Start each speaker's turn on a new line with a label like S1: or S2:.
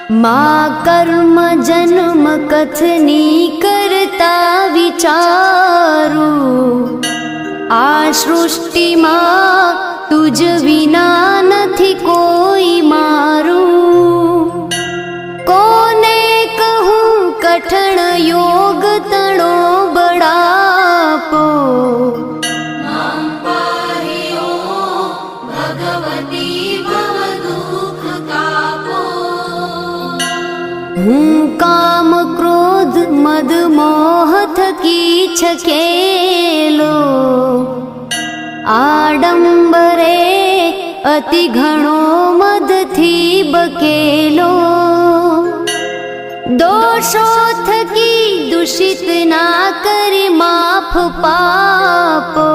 S1: मा કર્મ જન્મ કથની કરતા વિચારું, આ સૃષ્ટિમાં તુજ વિના નથી કોઈ મારું. કોને કહું કઠણ યોગ તણો બળાપો, હું કામ ક્રોધ મદ મોહ થકી છકેલો, આડંબરે અતિ ઘણો મદથી બકેલો. દોષો થકી દૂષિત ના કરી માફ પાપો,